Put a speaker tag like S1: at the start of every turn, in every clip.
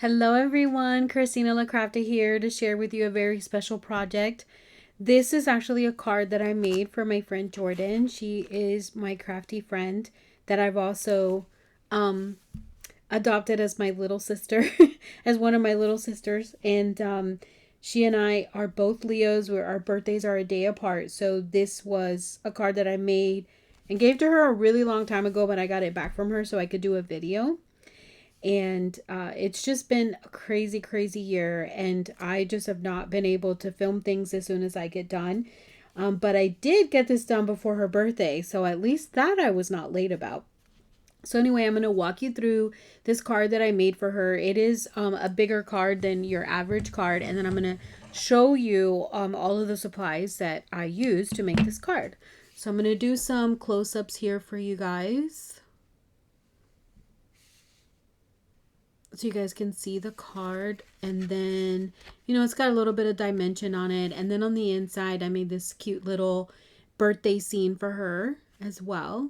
S1: Hello everyone, Christina La Crafty here to share with you a very special project. This is actually a card that I made for my friend Jordan. She is my crafty friend that I've also adopted as my little sister, as one of my little sisters. And she and I are both Leos, where our birthdays are a day apart. So this was a card that I made and gave to her a really long time ago, but I got it back from her so I could do a video. And it's just been a crazy year, and I just have not been able to film things as soon as I get done. But I did get this done before her birthday, so at least that I was not late about. So anyway, I'm going to walk you through this card that I made for her. It is a bigger card than your average card, and then I'm going to show you all of the supplies that I used to make this card. So I'm going to do some close-ups here for you guys, so you guys can see the card. And then, it's got a little bit of dimension on it. And then on the inside, I made this cute little birthday scene for her as well.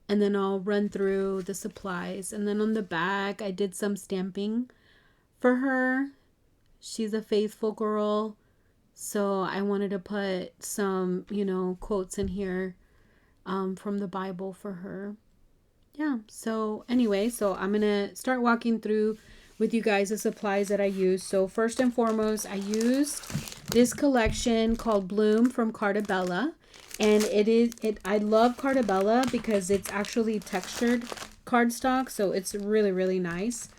S1: And then I'll run through the supplies. And then on the back, I did some stamping for her. She's a faithful girl, so I wanted to put some, quotes in here from the Bible for her. Yeah, so anyway, so I'm gonna start walking through with you guys the supplies that I used. So first and foremost, I used this collection called Bloom from Carta Bella, and I love Carta Bella because it's actually textured cardstock, so it's really nice.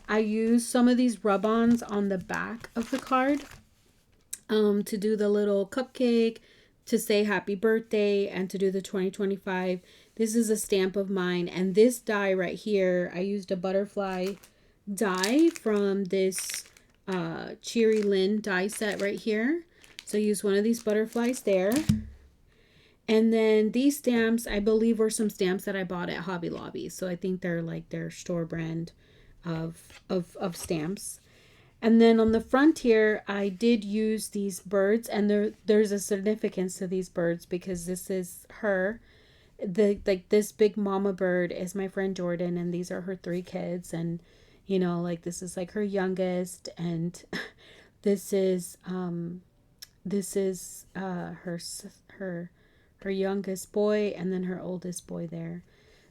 S1: I used some of these rub-ons on the back of the card to do the little cupcake, to say happy birthday, and to do the 2025. This is a stamp of mine, and this die right here, I used a butterfly die from this Cheery Lynn die set right here. So I used one of these butterflies there. And then these stamps, I believe, were some stamps that I bought at Hobby Lobby. So I think they're like their store brand of stamps. And then on the front here, I did use these birds, and there's a significance to these birds because this is her. This big mama bird is my friend Jordan, and these are her 3 kids, and this is like her youngest, and this is her youngest boy, and then her oldest boy there.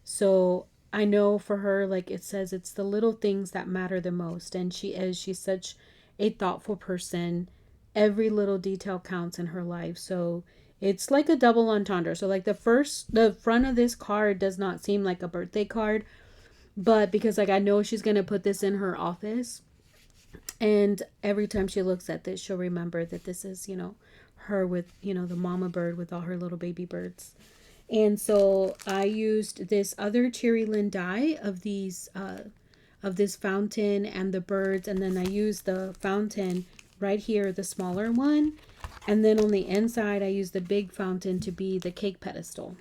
S1: So I know for her, like it says, it's the little things that matter the most, and she's such a thoughtful person. Every little detail counts in her life. So it's like a double entendre. So like the front of this card does not seem like a birthday card, but because like I know she's going to put this in her office, and every time she looks at this, she'll remember that this is, her with, the mama bird with all her little baby birds. And so I used this other Cheery Lynn die of these of this fountain and the birds, and then I used the fountain right here, the smaller one. And then on the inside, I used the big fountain to be the cake pedestal.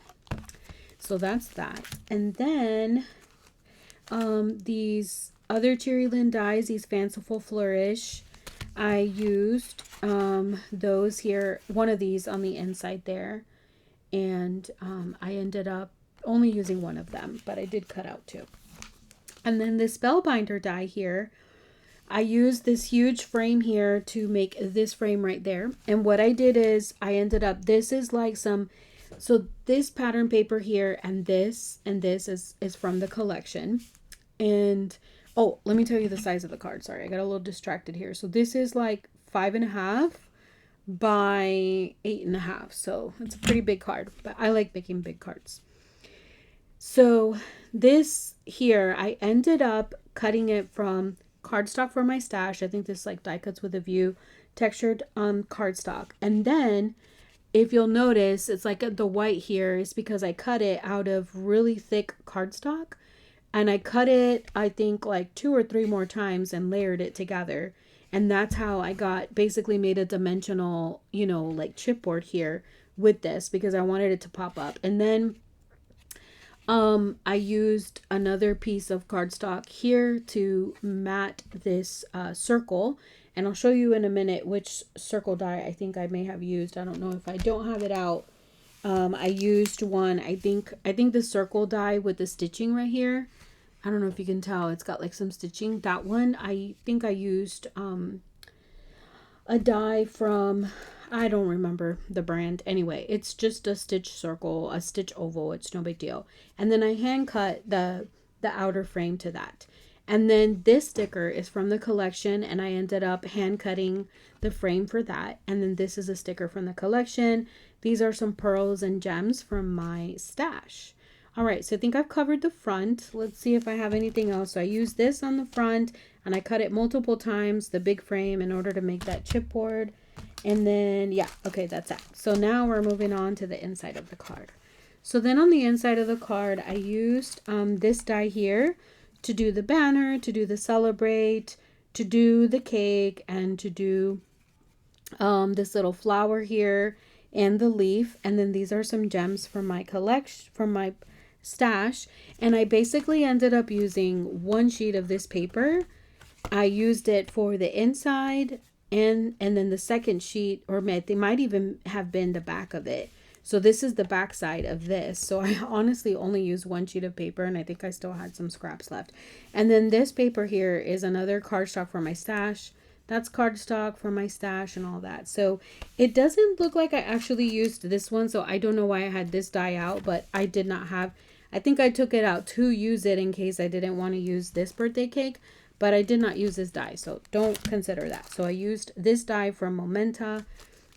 S1: So that's that. And then these other Cheery Lynn dies, these Fanciful Flourish, I used those here, one of these on the inside there. And I ended up only using one of them, but I did cut out 2. And then the Spellbinder die here, I used this huge frame here to make this frame right there. And what I did is I ended up, this is like so this pattern paper here and this is from the collection. And oh, let me tell you the size of the card. Sorry, I got a little distracted here. So this is like 5.5 by 8.5. So it's a pretty big card, but I like making big cards. So this here, I ended up cutting it from cardstock for my stash. I think this like die cuts with a view, textured cardstock. And then if you'll notice, it's like the white here is because I cut it out of really thick cardstock, and I cut it, I think like 2 or 3 more times and layered it together. And that's how I basically made a dimensional, like chipboard here with this, because I wanted it to pop up. And then I used another piece of cardstock here to mat this circle, and I'll show you in a minute which circle die I think I may have used. I don't know if I don't have it out. I used one, I think the circle die with the stitching right here I don't know if you can tell, it's got like some stitching. That one, I think I used a die from, I don't remember the brand. Anyway, it's just a stitch circle, a stitch oval. It's no big deal. And then I hand cut the outer frame to that. And then this sticker is from the collection, and I ended up hand cutting the frame for that. And then this is a sticker from the collection. These are some pearls and gems from my stash. All right, so I think I've covered the front. Let's see if I have anything else. So I used this on the front, and I cut it multiple times, the big frame, in order to make that chipboard. And then, yeah, okay, that's that. So now we're moving on to the inside of the card. So then on the inside of the card, I used this die here to do the banner, to do the celebrate, to do the cake, and to do this little flower here and the leaf. And then these are some gems from my collection, from my stash. And I basically ended up using one sheet of this paper. I used it for the inside, and then the second sheet, or they might even have been the back of it. So this is the back side of this. So I honestly only used one sheet of paper, and I think I still had some scraps left. And then this paper here is another cardstock for my stash. That's cardstock for my stash and all that. So it doesn't look like I actually used this one. So I don't know why I had this die out, but I did not have, I think I took it out to use it in case I didn't want to use this birthday cake. But I did not use this die, so don't consider that. So I used this die from Momenta.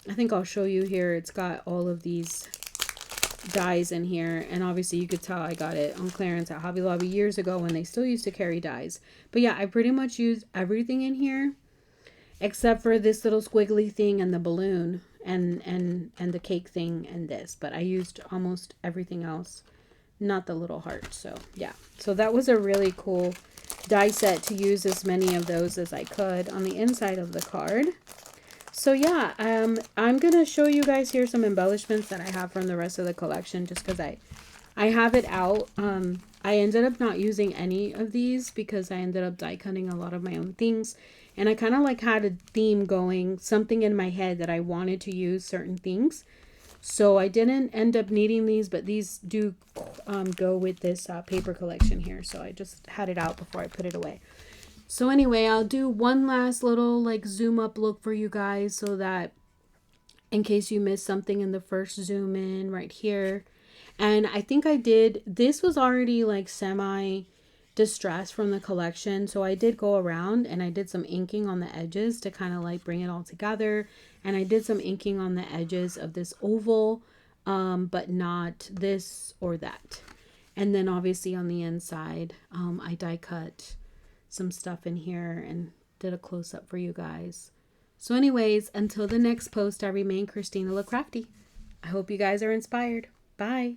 S1: I think I'll show you here. It's got all of these dies in here. And obviously you could tell I got it on clearance at Hobby Lobby years ago when they still used to carry dies. But yeah, I pretty much used everything in here except for this little squiggly thing and the balloon and the cake thing and this. But I used almost everything else, not the little heart. So yeah, so that was a really cool die set to use as many of those as I could on the inside of the card. So yeah, I'm gonna show you guys here some embellishments that I have from the rest of the collection, just because I have it out. I ended up not using any of these because I ended up die cutting a lot of my own things, and I kind of like had a theme going, something in my head that I wanted to use certain things. So I didn't end up needing these, but these do go with this paper collection here. So I just had it out before I put it away. So anyway, I'll do one last little like zoom up look for you guys so that in case you missed something in the first zoom in right here. And I think I did, this was already like semi distressed from the collection. So I did go around and I did some inking on the edges to kind of like bring it all together. And I did some inking on the edges of this oval, but not this or that. And then obviously on the inside, I die cut some stuff in here and did a close up for you guys. So anyways, until the next post, I remain Christina La Crafty. I hope you guys are inspired. Bye.